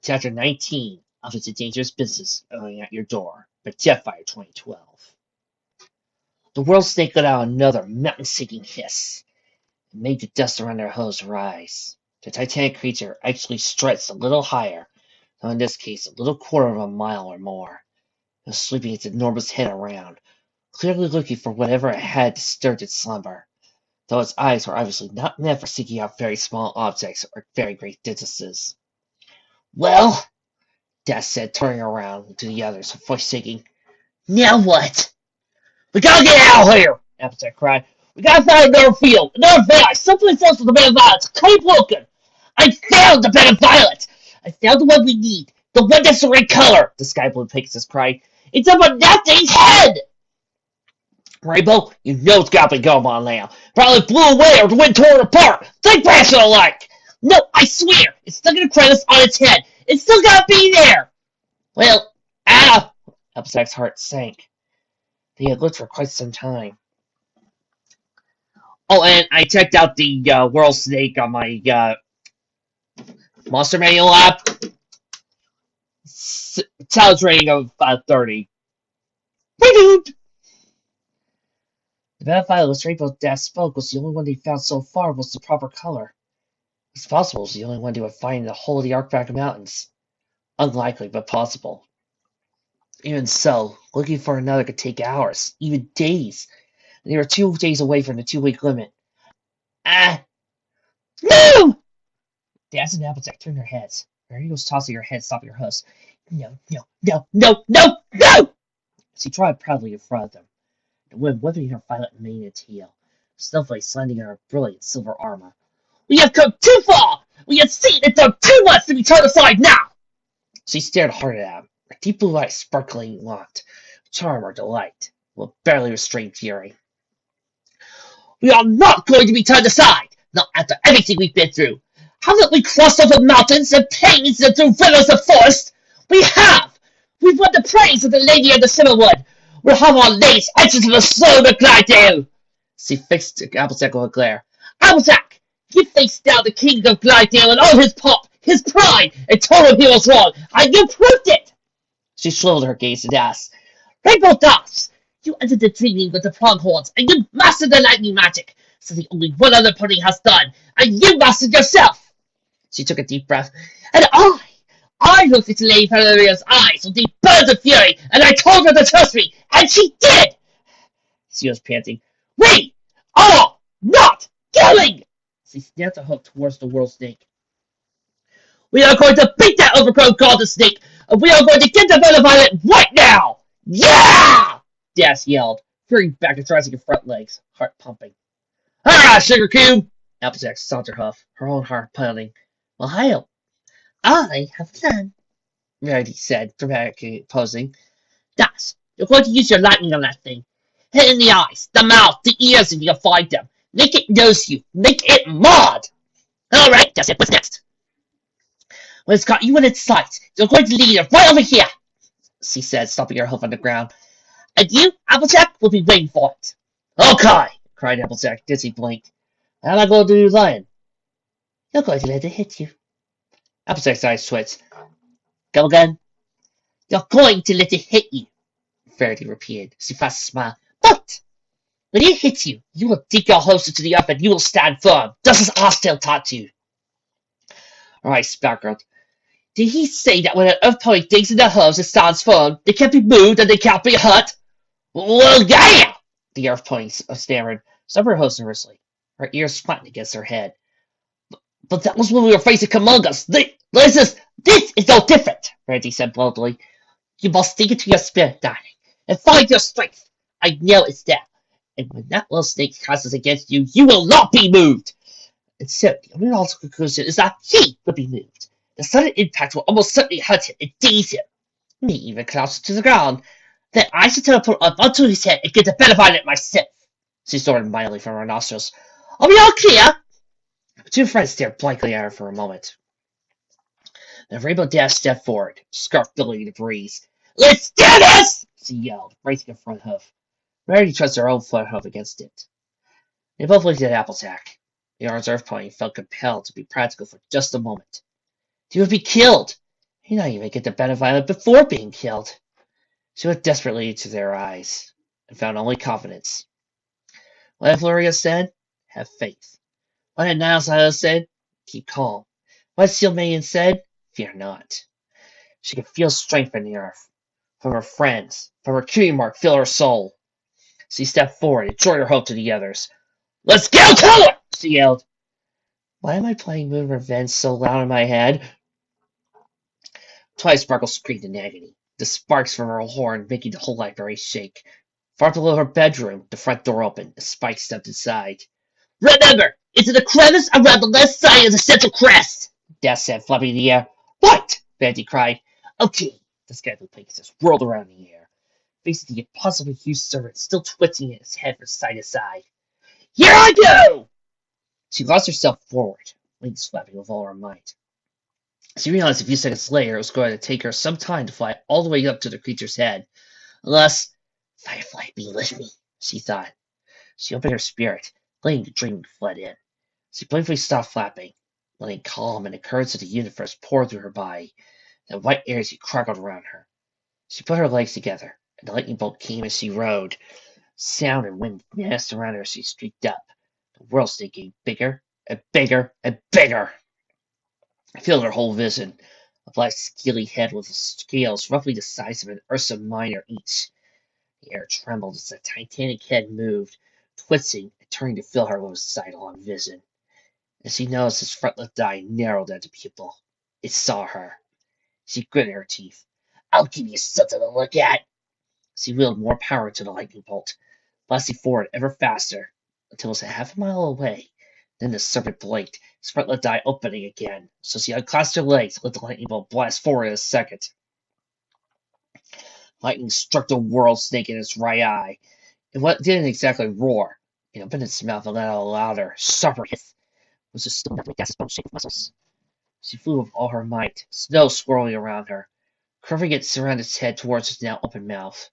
Chapter 19 of It's a Dangerous Business Going at Your Door by Jetfire 2012. The world snake let out another mountain-shaking hiss and made the dust around their hose rise. The titanic creature actually stretched a little higher, though in this case a little quarter of a mile or more. It was sweeping its enormous head around, clearly looking for whatever it had disturbed its slumber, though its eyes were obviously not meant for seeking out very small objects or very great distances. Well, Dad said, turning around to the others, her voice shaking. Now what? We gotta get out of here! Applejack cried. We gotta find another field, another valley, someplace else with a bed of violets. Keep looking! I found the bed of violets! I found the one we need! The one that's the right color! The Sky Blue Pegasus cried. It's up on that thing's head! Rainbow, you know it's gotta be going on now. Probably blew away or the wind tore it apart. Think back alike! No, I swear! It's stuck in a crevice on its head! It's still gotta be there! Well, Applejack's heart sank. They had looked for quite some time. Oh, and I checked out the World Snake on my Monster Manual app. Challenge rating of 30. The Battlefield was Rainbow Dash spoke was the only one they found so far was the proper color. It's possible it was the only one they would find in the whole of the Arkback Mountains. Unlikely, but possible. Even so, looking for another could take hours, even days. They were 2 days away from the 2-week limit. No! Dash and Applejack turned their heads. Mary was tossing her head, stopping her hooves. No! She trotted proudly in front of them, the wind whipping her violet mane and tail, snowflakes landing in her brilliant silver armor. We have come too far! We have seen and done too much to be turned aside now! She stared hard at him, her deep blue eyes sparkling locked, charm or delight, with barely restrained fury. We are not going to be turned aside, not after everything we've been through. Haven't we crossed over mountains and plains and through rivers and forests? We have! We've won the praise of the Lady of the Silverwood. We'll have our lace etched into the soul of Glidedale. She fixed Applejack with a glare. Applejack, you faced down the king of Glidedale and all his pomp, his pride, and told him he was wrong, and you proved it! She shriveled her gaze and asked, Rainbow Dash, you entered the dreaming with the pronghorns, and you mastered the lightning magic, something only one other pony has done, and you mastered yourself! She took a deep breath. And I looked into Lady Valeria's eyes with deep burns of fury, and I told her to trust me, and she did! She was panting. We are not killing! She snapped a hook towards the world snake. We are going to beat that overgrown golden snake, and we are going to get the Venom Violet right now! Yeah! Dash yelled, veering back and stretching her front legs, heart pumping. Hurrah, Sugar Cube! Applejack stomped her hoof, her own heart pounding. Well, hail. I have a plan, Rarity said, dramatically posing. Dash, you're going to use your lightning on that thing. Hit in the eyes, the mouth, the ears if you can find them. Make it nose you. Make it mad! Alright, that's it. What's next? When it's got you in its sights, you're going to lead it right over here, she said, stomping her hoof on the ground. And you, Applejack, will be waiting for it. Okay, cried Applejack, dizzy blinked. How am I going to do lion? You're going to let it hit you. Applejack's eyes twitched. Go again. You're going to let it hit you, Verity repeated. She flashed a smile. But when it hits you, you will dig your hose into the earth and you will stand firm, just as Arsdale taught you. Alright, sparkled. Did he say that when an earth pony digs in their hose and stands firm, they can't be moved and they can't be hurt? Well, yeah! The earth pony stammered, stopped her hose nervously, her ears flattened against her head. But that was when we were facing Kamungas. This is no different, Randy said boldly. You must think into your spirit, darling, and find your strength. I know it's there. And when that little snake casts against you, you will not be moved. And so the only logical conclusion is that he will be moved. The sudden impact will almost certainly hurt him and daze him. Me even closer to the ground. Then I should teleport up onto his head and get the better of it myself. She snorted mildly from her nostrils. Are we all clear? The two friends stared blankly at her for a moment. Then Rainbow Dash stepped forward, scarf billowing in the breeze. Let's do this! She yelled, raising her front hoof. Rarity trusted her own front hoof against it. They both looked at Applejack. The orange earth pony felt compelled to be practical for just a moment. He would be killed, He did not even get to bat Violet before being killed. She looked desperately into their eyes and found only confidence. What Floria said? Have faith. What Niles said? Keep calm. What Seal Maiden said? Fear not. She could feel strength in the earth. From her friends, from her cutie mark, fill her soul. She stepped forward and joined her hope to the others. Let's go to it! She yelled. Why am I playing Moon Revenge so loud in my head? Twice Sparkle screamed in agony, the sparks from her horn making the whole library shake. Far below her bedroom, the front door opened, and Spike stepped inside. Remember, into the crevice around the left side of the central crest, Death said, flapping in the air. What? Bandy cried. Okay, the Scarecrow Pegasus whirled around in the air, facing the impossibly huge serpent still twisting its head from side to side. Here I go! She launched herself forward, wings flapping with all her might. She realized a few seconds later it was going to take her some time to fly all the way up to the creature's head. Unless Firefly be with me, she thought. She opened her spirit, letting the dream flood in. She briefly stopped flapping, letting calm and the currents of the universe pour through her body. The white airs crackled around her. She put her legs together, and the lightning bolt came as she rode. Sound and wind danced around her as she streaked up. The world snake getting bigger and bigger and bigger. Filled her whole vision. A black scaly head with scales roughly the size of an Ursa Minor each. The air trembled as the titanic head moved, twisting and turning to fill her with sidelong vision. As she noticed his front left eye narrowed at the pupil, it saw her. She gritted her teeth. I'll give you something to look at. She wheeled more power into the lightning bolt, blasting forward ever faster, until it was a half a mile away. Then the serpent blinked, his front left eye opening again, so she unclasped her legs and let the lightning bolt blast forward in a second. Lightning struck the world snake in its right eye. And what didn't exactly roar, it opened its mouth and let out a louder, sharper hiss. It was just still enough to make Dass's bones shake with muscles. She flew with all her might, snow swirling around her, curving its around its head towards its now open mouth.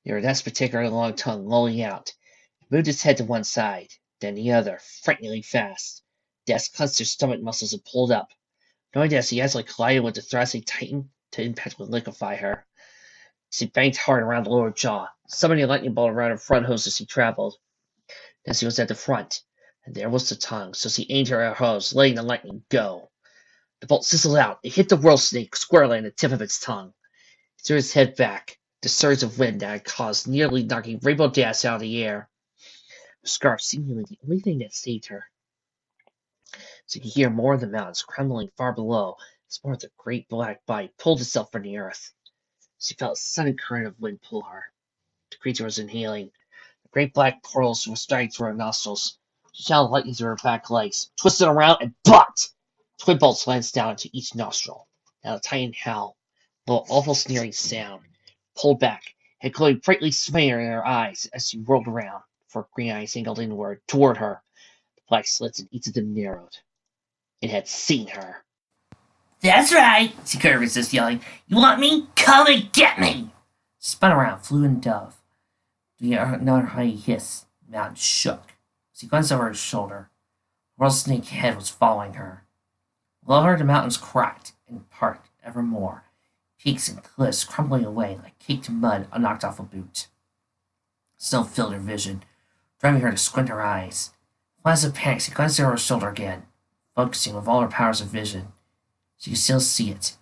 Near Dass's particularly long tongue lolling out, it moved its head to one side, then the other, frighteningly fast. Dass clenched her stomach muscles and pulled up, knowing that she actually collided with the thoracic titan to impact would liquefy her. She banged hard around the lower jaw, summoning a lightning bolt around her front hose as she traveled. Then she was at the front, and there was the tongue, so she aimed her hose, letting the lightning go. The bolt sizzled out. It hit the world snake squarely on the tip of its tongue. It threw its head back, the surge of wind that had caused nearly knocking Rainbow Dash out of the air. Her scarf seemingly the only thing that saved her. She could hear more of the mountains crumbling far below as more of the great black body pulled itself from the earth. She felt a sudden current of wind pull her. The creature was inhaling. The great black portals were starting through her nostrils. She shot lightning through her back legs, twisted around, and BOT! Twin bolts lanced down into each nostril. Now the titan howl, a little awful sneering sound, pulled back, head glowing brightly smearing in her eyes as she whirled around, for her green eyes angled inward toward her. The black slits in each of them narrowed. It had seen her. That's right, she couldn't resist yelling. You want me? Come and get me! She spun around, flew in dove. Another high hiss. The mountain shook. She glanced over her shoulder. The world snake head was following her. Below her, the mountains cracked and parted evermore, peaks and cliffs crumbling away like caked mud knocked off a boot. Snow filled her vision, driving her to squint her eyes. Flash of panic, she glanced over her shoulder again, focusing with all her powers of vision. She could still see it,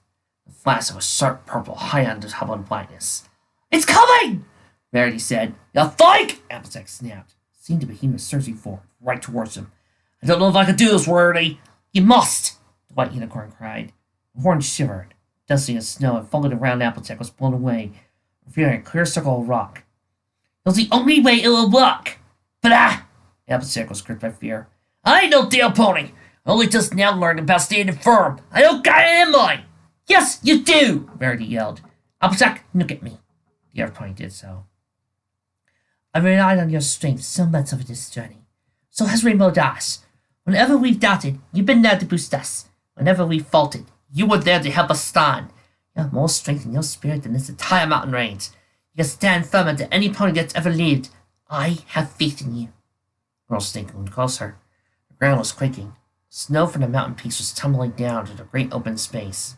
the flash of a sharp purple high on the top of the blackness. It's coming! Verity said. You think? Applejack snapped, seeing the behemoth surging forward, right towards him. I don't know if I can do this, Verity. You must! The white unicorn cried. The horn shivered. Dusty as snow and followed around Applejack was blown away, revealing a clear circle of rock. It's the only way it will work! But Applejack was gripped by fear. I ain't no damn pony! I only just now learned about standing firm. I don't got it in mind! Yes, you do! Verity yelled. Applejack, look at me. The other pony did so. I've relied on your strength so much over this journey. So has Rainbow Dash. Whenever we've doubted, you've been there to boost us. Whenever we've faltered, you were there to help us stand. You have more strength in your spirit than this entire mountain range. You can stand firmer than any pony that's ever lived. I have faith in you. Girl Snake leaned closer. The ground was quaking. Snow from the mountain peaks was tumbling down to the great open space.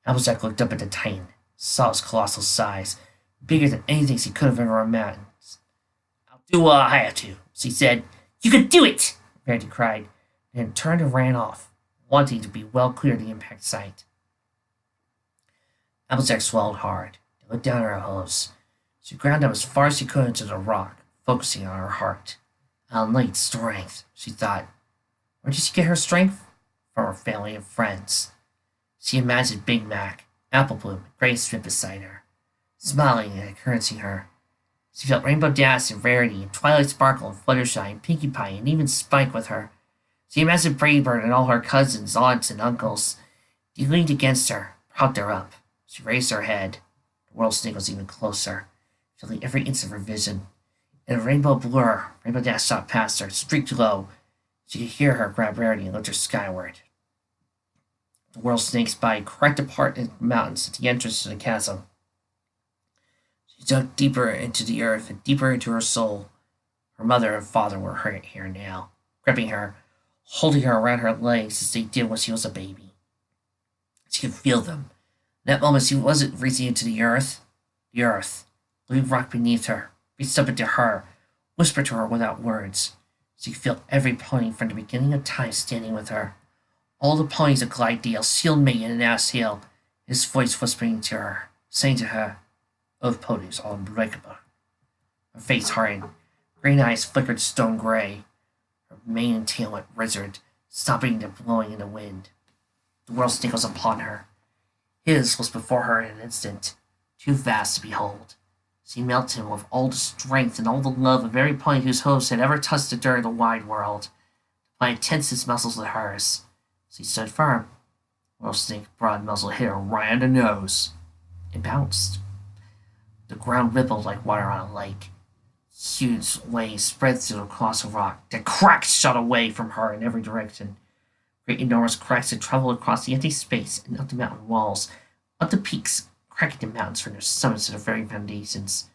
Applejack looked up at the Titan, saw his colossal size, bigger than anything she could have ever imagined. I'll do what I have to, she said. You can do it! Verity cried, and then turned and ran off, wanting to be well clear of the impact site. Applejack swallowed hard and looked down at her hooves. She ground up as far as she could into the rock, focusing on her heart. Unlike strength, she thought. Where did she get her strength? From her family and friends. She imagined Big Mac, Apple Bloom, and Gray Strip beside her, smiling and encouraging her. She felt Rainbow Dash and Rarity and Twilight Sparkle and Fluttershy and Pinkie Pie and even Spike with her. She imagined Brady Bird and all her cousins, aunts, and uncles. They leaned against her, propped her up. She raised her head. The world snake was even closer, filling every inch of her vision. In a rainbow blur, Rainbow Dash shot past her, streaked low. She could hear her grab Rarity and lift her skyward. The world snake's body cracked apart in the mountains at the entrance to the chasm. She dug deeper into the earth and deeper into her soul. Her mother and father were here now, gripping her, holding her around her legs as they did when she was a baby. She could feel them. In that moment, she wasn't reaching into the earth. The earth, the big rock beneath her, reached up into her, whispered to her without words. She could feel every pony from the beginning of time standing with her. All the ponies of Glidedale, Shield Maiden, and Ass Hill, his voice whispering to her, saying to her, "Oath ponies are unbreakable." Her face hardened, green eyes flickered stone gray. Her mane and tail went lizard, stopping and blowing in the wind. The world snake was upon her. His was before her in an instant, too vast to behold. She melted him with all the strength and all the love of every pony whose hoofs had ever touched the dirt of the wide world. The pony tensed his muscles with hers. She stood firm. World Snake's broad muzzle hit her right on the nose. It bounced. The ground rippled like water on a lake. Huge waves spread through across the rock. The cracks shot away from her in every direction. Great enormous cracks had traveled across the empty space and up the mountain walls, up the peaks, cracking the mountains from their summits to their very foundations.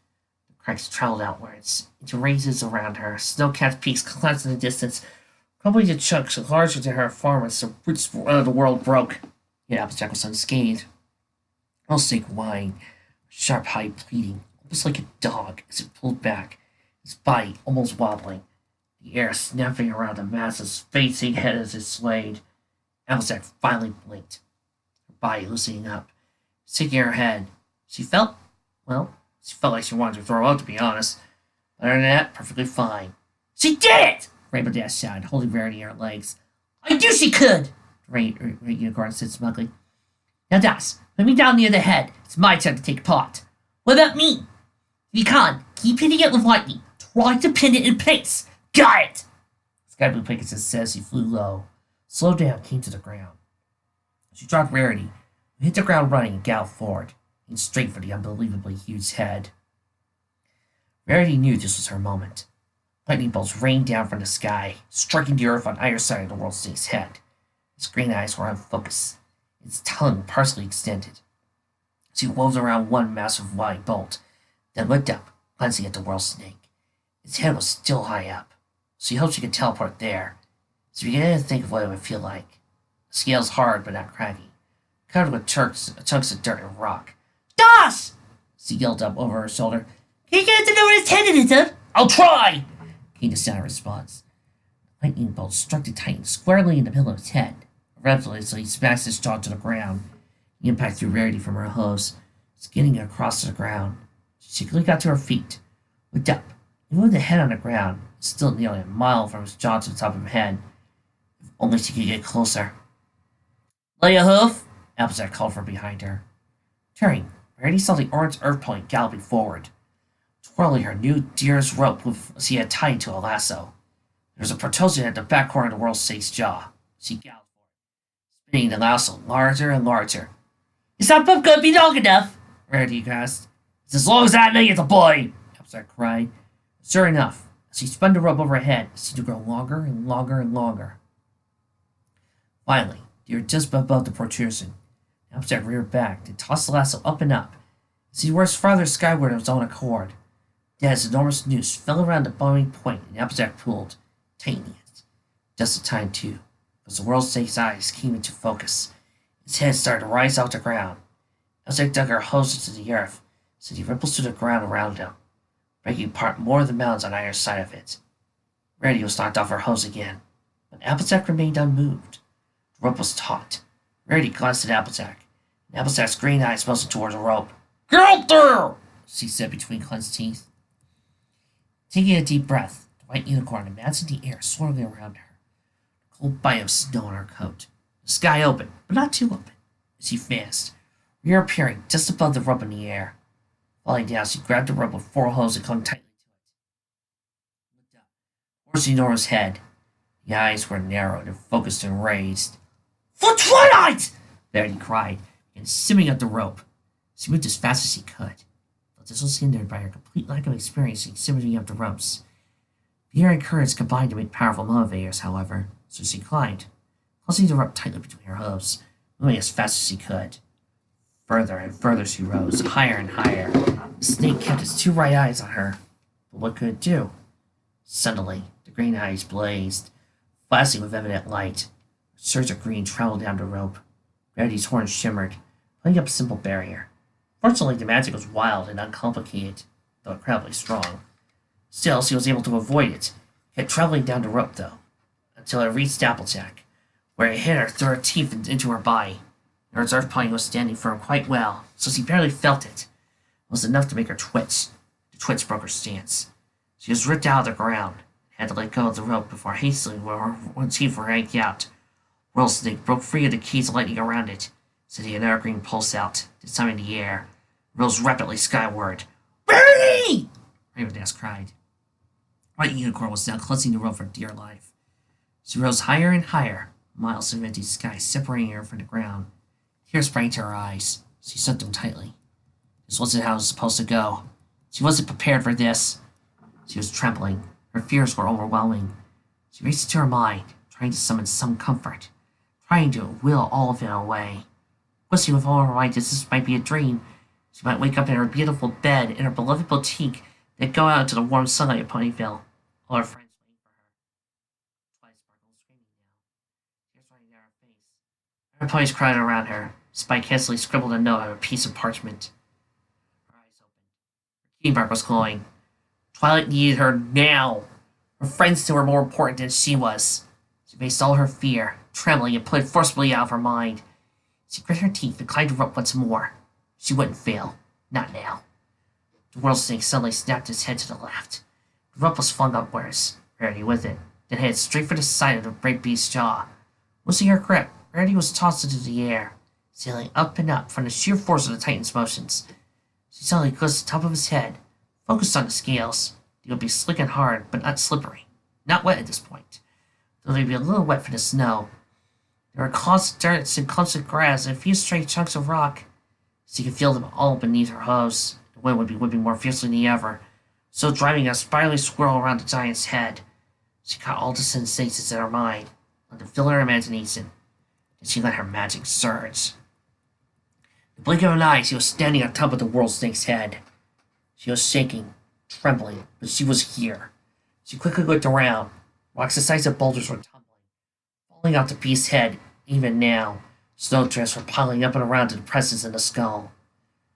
The cracks traveled outwards, into ranges around her. Snow-capped peaks collapsed in the distance, crumbling to chunks larger than her farm as the roots of the world broke. Yet Applejack was unscathed. World Snake whined, sharp hide pleading, almost like a dog, as it pulled back, its body almost wobbling, the air snapping around the massive, facing head as it swayed. Applejack finally blinked, her body loosening up, shaking her head. She felt like she wanted to throw up, to be honest. Other than that, perfectly fine. She did it! Rainbow Dash shouted, holding Verity in her legs. I knew she could! The unicorn said smugly. Now, Dash, put me down near the head. It's my turn to take part. What about me? If you can't, keep hitting it with lightning. Try to pin it in place. Got it! Sky Blue Pegasus says she flew low. Slowed down, came to the ground. She dropped Rarity, who hit the ground running and galloped forward, aimed straight for the unbelievably huge head. Rarity knew this was her moment. Lightning bolts rained down from the sky, striking the earth on either side of the world snake's head. Its green eyes were unfocused, its tongue partially extended. She wove around one massive wide bolt, then looked up, glancing at the world snake. Its head was still high up. She hoped she could teleport there. She began to think of what it would feel like. The scales hard but not craggy, covered with chunks of dirt and rock. Dash! She yelled up over her shoulder. Can you get it to know where its head is? I'll try! Came the sound response. The lightning bolt struck the Titan squarely in the middle of his head. Relentlessly smashed his jaw to the ground. The impact threw Rarity from her hooves, skidding her across to the ground. She quickly got to her feet, looked up, and with the head on the ground, still nearly a mile from his jaw to the top of her head. If only she could get closer. Lay a hoof! Applejack called from behind her. Turning, Rarity saw the orange earth pony galloping forward, twirling her new deer's rope she had tied to a lasso. There was a protrusion at the back corner of the world snake's jaw. She galloped for it, spinning the lasso larger and larger. Is that rope going to be long enough? Rarity gasped. It's as long as I know you're the boy! Applejack cried. Sure enough, as she spun the rope over her head, it seemed to grow longer and longer and longer. Finally, they were just above the protrusion. Applejack reared back and tossed the lasso up and up as he rose farther skyward of his own accord. Then his enormous noose fell around the bobbing point and Applejack pulled, tightening it. Just in time, too, as the world snake's eyes came into focus. His head started to rise off the ground. Elsa dug her hose into the earth, sending ripples through the ground around him, breaking apart more of the mounds on either side of it. Rarity was knocked off her hose again, but Applejack remained unmoved. The rope was taut. Rarity glanced at Applejack, and Applejack's green eyes motioned towards the rope. "Get up there!" she said between clenched teeth. Taking a deep breath, the white unicorn imagined the air swirling around her, a cold bite of snow on her coat. The sky opened, but not too open, as she advanced, reappearing just above the rope in the air. Falling down, she grabbed the rope with four hooves and clung tightly to it. Looked up towards Nora's head. The eyes were narrowed and focused and raised. "For Twilight!" Verity cried, and simming up the rope. She moved as fast as she could, but this was hindered by her complete lack of experience in simming up the ropes. Fear and courage combined to make powerful motivators, however, so she climbed, closing the rope tightly between her hooves, moving as fast as she could. Further and further she rose, higher and higher. The snake kept its two bright eyes on her, but what could it do? Suddenly, the green eyes blazed, flashing with evident light. A surge of green traveled down the rope. Verity's horns shimmered, putting up a simple barrier. Fortunately, the magic was wild and uncomplicated, though incredibly strong. Still, she was able to avoid it, kept traveling down the rope, though, until it reached Applejack, where it hit her through her teeth and into her body. Nora's earth pony was standing firm quite well, so she barely felt it. It was enough to make her twitch. The twitch broke her stance. She was ripped out of the ground, and had to let go of the rope before hastily her teeth were yanked out. Whirl Snake broke free of the keys lightning around it, sending another green pulse out, this time in the air. It rose rapidly skyward. "Bernie!" Ravendance cried. White Unicorn was now clutching the rope for dear life. She rose higher and higher, miles of empty sky separating her from the ground. Tears sprang to her eyes. She shut them tightly. This wasn't how it was supposed to go. She wasn't prepared for this. She was trembling. Her fears were overwhelming. She raced into her mind, trying to summon some comfort, trying to will all of it away. Wishing with all her might that this might be a dream. She might wake up in her beautiful bed, in her beloved boutique, then go out into the warm sunlight of Ponyville. All her friends waiting for her. Twilight sparkled screaming now. Tears running down her face. Other ponies crowded around her. Spike hastily scribbled a note on a piece of parchment. Her eyes opened. Her key mark was glowing. Twilight needed her now. Her friends knew her more important than she was. She faced all her fear, trembling, and put it forcibly out of her mind. She grit her teeth and climbed the rope once more. She wouldn't fail. Not now. The Whirl Snake suddenly snapped its head to the left. The rope was flung upwards, Rarity with it, then headed straight for the side of the great beast's jaw. Losing her grip, Rarity was tossed into the air, sailing up and up from the sheer force of the Titan's motions. She suddenly closed the top of his head, focused on the scales. They would be slick and hard, but not slippery. Not wet at this point, though they'd be a little wet for the snow. There were constant dirt and clumps of grass and a few stray chunks of rock. She could feel them all beneath her hose. The wind would be whipping more fiercely than ever, so driving a spirally swirl around the giant's head. She caught all the sensations in her mind, let them fill her imagination. Then she let her magic surge. In the blink of an eye, she was standing on top of the Whirl Snake's head. She was shaking, trembling, but she was here. She quickly looked around. Rocks the size of boulders were tumbling, falling off the beast's head. Even now, snowdrifts were piling up and around the presence in the skull.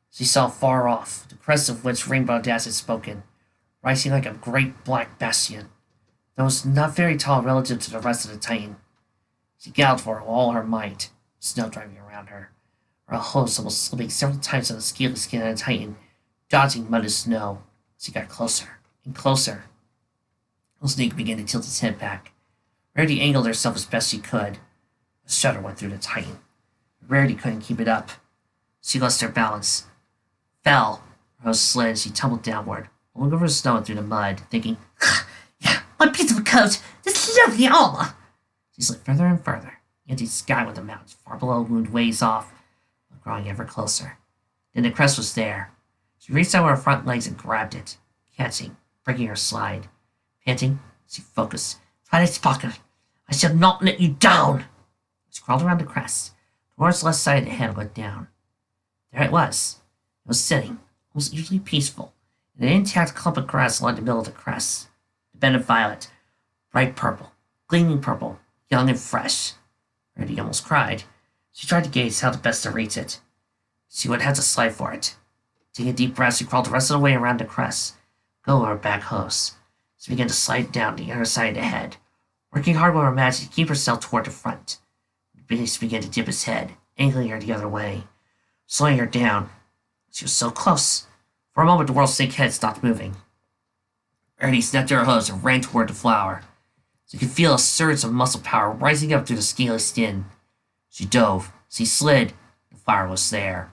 She saw far off, the crest of which Rainbow Dash had spoken, rising like a great black bastion, though it was not very tall relative to the rest of the Titan. She galloped for all her might, snow driving around her, her host almost slipping several times on the scaly skin of the Titan, dodging mud and snow. She got closer and closer. The snake began to tilt its head back. Rarity angled herself as best she could. A shudder went through the Titan. Rarity couldn't keep it up. She lost her balance, fell. Her host slid and she tumbled downward, rolling over the snow and through the mud, thinking, "Yeah, what piece of a coat! This lovely armor!" She slid further and further, into the sky with the mountains far below loomed ways off, but growing ever closer. Then the crest was there. She reached out with her front legs and grabbed it, catching, breaking her slide. Panting, she focused. "Twilight Sparkle, I shall not let you down!" She crawled around the crest, towards the left side of the head and looked down. There it was. It was sitting, almost usually peaceful, in an intact clump of grass along the middle of the crest. The bed of violet, bright purple, gleaming purple, young and fresh. Rarity almost cried. She tried to gauge how the best to reach it. She would have to slide for it. Taking a deep breath, she crawled the rest of the way around the crest, go over her back hooves. She began to slide down the other side of the head, working hard with her magic to keep herself toward the front. The beast began to dip his head, angling her the other way, slowing her down. She was so close. For a moment, the world snake head stopped moving. Ernie snapped her hooves and ran toward the flower. She could feel a surge of muscle power rising up through the scaly skin. She dove. She slid. The fire was there.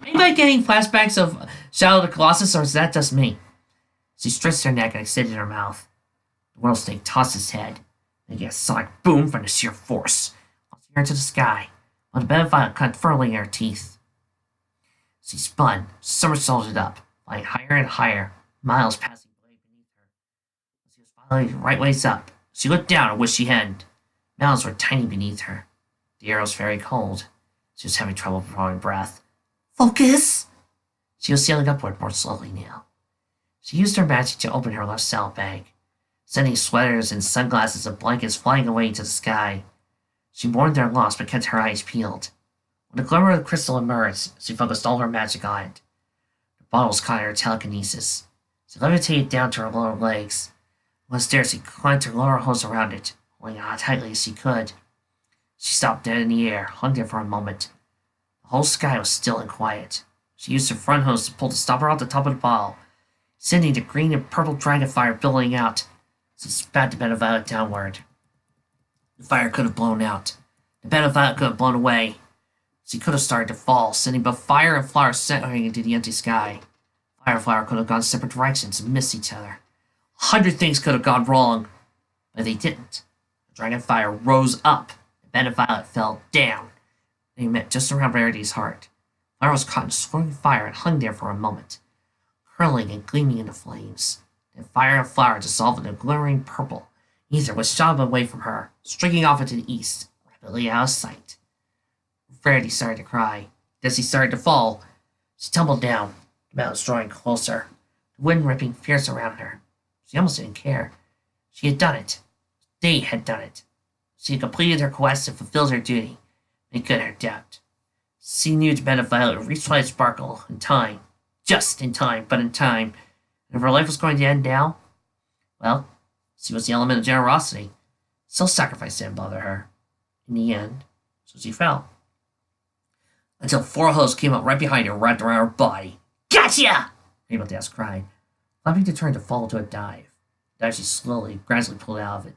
Anybody getting flashbacks of Shadow of the Colossus, or is that just me? She stretched her neck and extended her mouth. The world snake tossed his head, and gave a sonic boom from the sheer force, launching her into the sky, while the bed of violet cut firmly in her teeth. She spun, somersaulted up, flying higher and higher, miles passing beneath her. She was finally right ways up. She looked down and wished she hadn't. Mountains were tiny beneath her. The air was very cold. She was having trouble drawing breath. Focus! She was sailing upward more slowly now. She used her magic to open her left saddlebag, sending sweaters and sunglasses and blankets flying away into the sky. She mourned their loss but kept her eyes peeled. When the glimmer of the crystal emerged, she focused all her magic on it. The bottles caught her telekinesis. She levitated down to her lower legs. Once there, she climbed her lower hose around it, holding on tightly as she could. She stopped dead in the air, hung there for a moment. The whole sky was still and quiet. She used her front hose to pull the stopper out the top of the bottle, sending the green and purple dragon fire billowing out. She spat the bed of violet downward. The fire could have blown out. The bed of violet could have blown away. She could have started to fall, sending both fire and flower centering into the empty sky. Fire and flower could have gone separate directions and missed each other. 100 things could have gone wrong, but they didn't. The dragon fire rose up. The bed of violet fell down. They met just around Rarity's heart. Flower was caught in swirling fire and hung there for a moment, curling and gleaming in the flames. Then fire and flower dissolved in a glimmering purple. Ether was shot away from her, streaking off into the east, rapidly out of sight. Rarity started to cry. As she started to fall, she tumbled down, the mountains drawing closer, the wind ripping fierce around her. She almost didn't care. She had done it. They had done it. She had completed her quest and fulfilled her duty, made good her debt. She knew the bed of violet reached for its sparkle in time. Just in time, but in time. And if her life was going to end now, well, she was the element of generosity. Self-sacrifice didn't bother her. In the end, so she fell. Until four hooves came up right behind her and wrapped around her body. Gotcha! Rainbow Dash cried, flapping to turn to fall into a dive. Dive she slowly, gradually pulled out of it.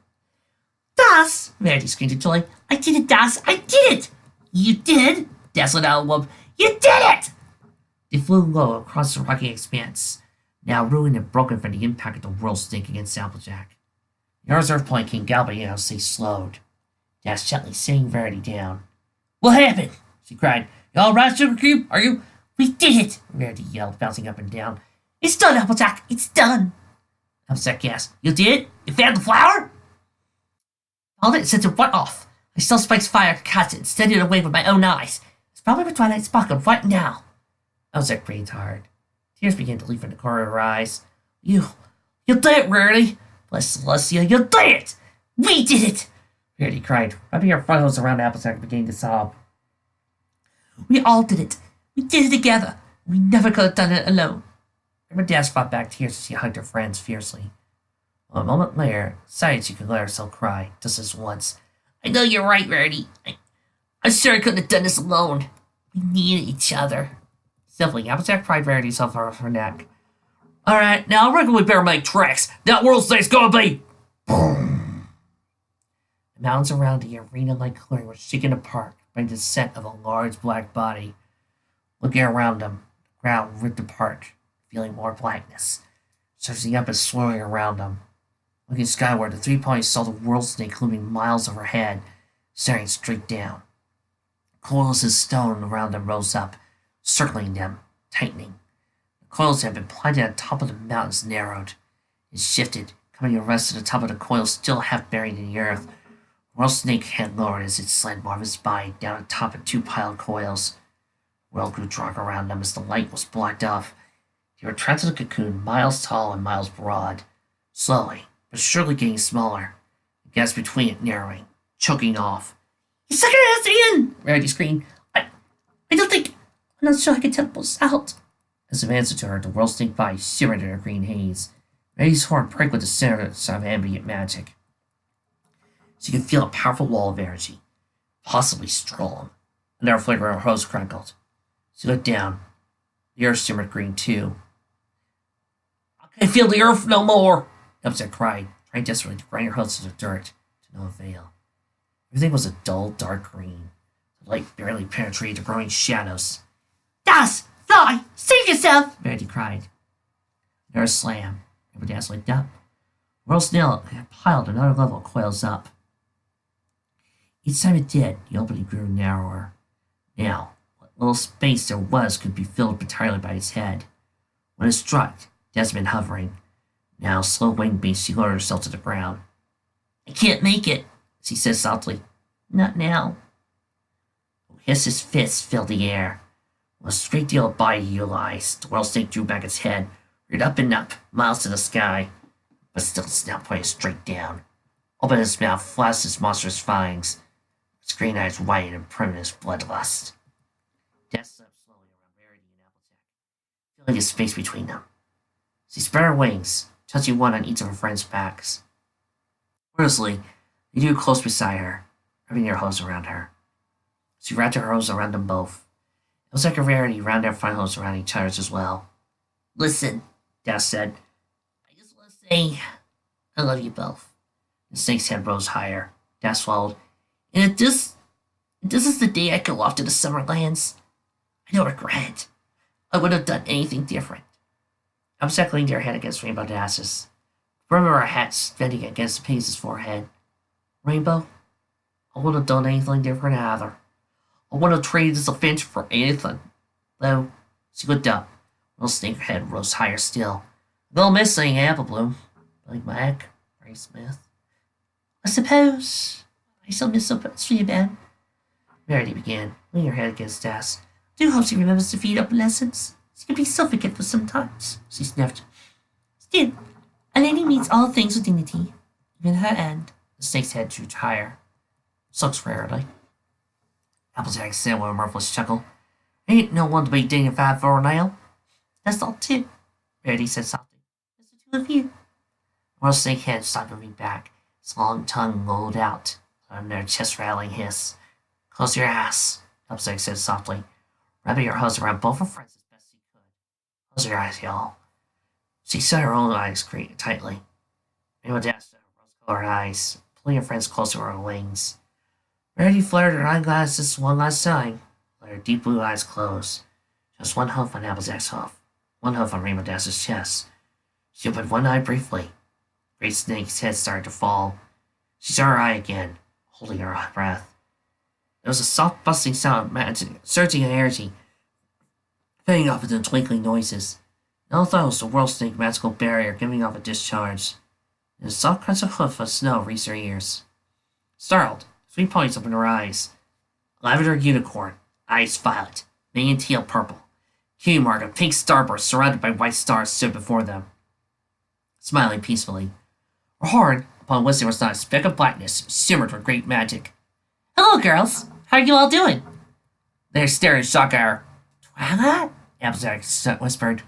Das! Verity screamed in joy. I did it, Das! I did it! You did? Das let out a whoop. You did it! They flew low across the rocky expanse, now ruined and broken from the impact of the world snake against Applejack. The reserve point came galloping out as they slowed. Das gently setting Verity down. What happened? She cried. You all right, Sugar Cube? Are you? We did it! Verity yelled, bouncing up and down. It's done, Applejack! It's done! Applejack gasped. You did? You found the flower? Found it and sent it right off. I saw Spike's fire to catch it and steady it away with my own eyes. It's probably with Twilight Sparkle right now. Applejack breathed hard. Tears began to leak from the corner of her eyes. You did it, Rarity! Bless Celestia, you did it! We did it! Rarity cried, wrapping her front hose around Applejack and beginning to sob. We all did it. We did it together. We never could have done it alone. Rainbow Dash fought back tears as she hugged her friends fiercely. A moment later, decided she could let herself cry, just as once. I know you're right, Rarity. I'm sure I couldn't have done this alone. We needed each other. Simply, Applejack pried Rarity's off her neck. Alright, now I reckon we better make tracks. That world state's gonna be... Boom! The mountains around the arena-like clearing were shaken apart by the descent of a large black body. Looking around them, the ground ripped apart, feeling more blackness, surging up and swirling around them. Looking skyward, the 3 ponies saw the world snake looming miles overhead, staring straight down. Coils of stone around them rose up, circling them, tightening. The coils that had been planted on top of the mountains narrowed. It shifted, coming to rest at the top of the coil still half buried in the earth. The world snake had lowered as it slid more of its body down on top of two piled coils. The world grew dark around them as the light was blocked off. They were trapped in a cocoon miles tall and miles broad, slowly but surely getting smaller, the gaps between it narrowing, choking off. Suck her ass in! Rarity screamed. I don't think. I'm not sure I can teleport us out. As an answer to her, the world snake body shimmered in a green haze. Rarity's horn pricked with the sense of ambient magic. She could feel a powerful wall of energy, possibly strong. Another flicker of her hose crackled. She looked down. The earth shimmered green too. I can't feel the earth no more, Upset cried, trying desperately to grind her hose to the dirt, to no avail. Everything was a dull, dark green. The light barely penetrated the growing shadows. Das! Fly! Save yourself! Verity cried. There was a slam. Every dance looked up. World Snail had piled another level of coils up. Each time it did, the opening grew narrower. Now, what little space there was could be filled entirely by its head. When it struck, Desmond hovering. Now, slow wing beats, she lowered herself to the ground. I can't make it, she said softly. Not now. Hiss's fists filled the air. With a straight deal of body utilized, the world snake drew back its head, reared up and up, miles to the sky, but still its snout pointed straight down. Opened its mouth, flashed its monstrous fangs, its green eyes wide and primitive bloodlust. Death slipped slowly around Verity and Applejack, filling the space between them. She spread her wings, touching one on each of her friends' backs. Wordlessly, they drew close beside her, wrapping their hose around her. She wrapped her hose around them both. It was like a Rarity round their front hose around each other's as well. Listen, Death said. I just want to say I love you both. The snake's head rose higher. Death swallowed. And if this is the day I go off to the summer lands, I don't regret it. I wouldn't have done anything different. Upset leaned her head against Rainbow Dass's. The brim of her hat bending against the Pace's forehead. Rainbow, I wouldn't have done anything different either. I wouldn't have traded this adventure for anything. Though, she looked up. Little snake head rose higher still. They'll miss saying Apple Bloom. Like Mac, Ray Smith. I suppose I still miss so much for you, Ben. Verity began, leaning her head against Dass. Do hope she remembers to feed up lessons. She can be so forgetful sometimes, she sniffed. Still, a lady meets all things with dignity, even her end. The snake's head drew higher. Sucks rarely. Applejack said with a mirthless chuckle. Ain't no one to be dignified for now. That's all too, Verity said softly. Just the two of you. The world snake head stopped moving back. Its long tongue rolled out, under a chest-rattling hiss. Close your ass, Applejack said softly, wrapping her hose around both her friends as best she could. Close your eyes, y'all. She shut her own eyes tightly. Rainbow dashed her rose-colored eyes, pulling her friends closer to her wings. Verity fluttered her eyeglasses one last time, let her deep blue eyes close. Just one hoof on Applejack's hoof, one hoof on Rainbow Dash's chest. She opened one eye briefly. Great Snake's head started to fall. She saw her eye again, holding her breath. There was a soft bustling sound of magic, surging energy, fading off into twinkling noises. Nell thought it was the world snake magical barrier giving off a discharge. And the soft crunch of hoof of snow reached her ears. Startled, 3 points opened her eyes. Lavender unicorn, eyes violet, mane and teal purple. Key mark of pink starburst surrounded by white stars stood before them, smiling peacefully. Her horn, upon which there was not a speck of blackness, shimmered with great magic. Hello, girls. How are you all doing? They stared in shock at her. Twilight? Applejack whispered.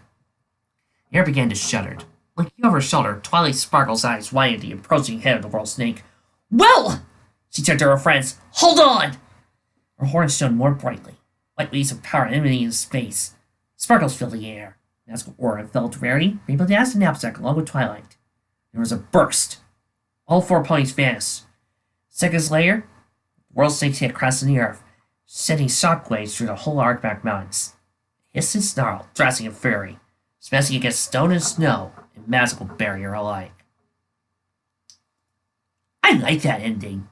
The air began to shudder. Looking over her shoulder, Twilight Sparkle's eyes widened the approaching head of the world snake. Well! She turned to her friends. Hold on! Her horns shone more brightly, like waves of power emanating in space. Sparkles filled the air. Magical aura fell to Rarity, Rainbow Dash, and Knapsack along with Twilight. There was a burst. All 4 ponies vanished. Seconds later, the world snake's head crashed in the earth, sending shockwaves through the whole Arkback Mountains. It hissed and snarled, thrashing in fury, smashing against stone and snow and magical barrier alike. I like that ending.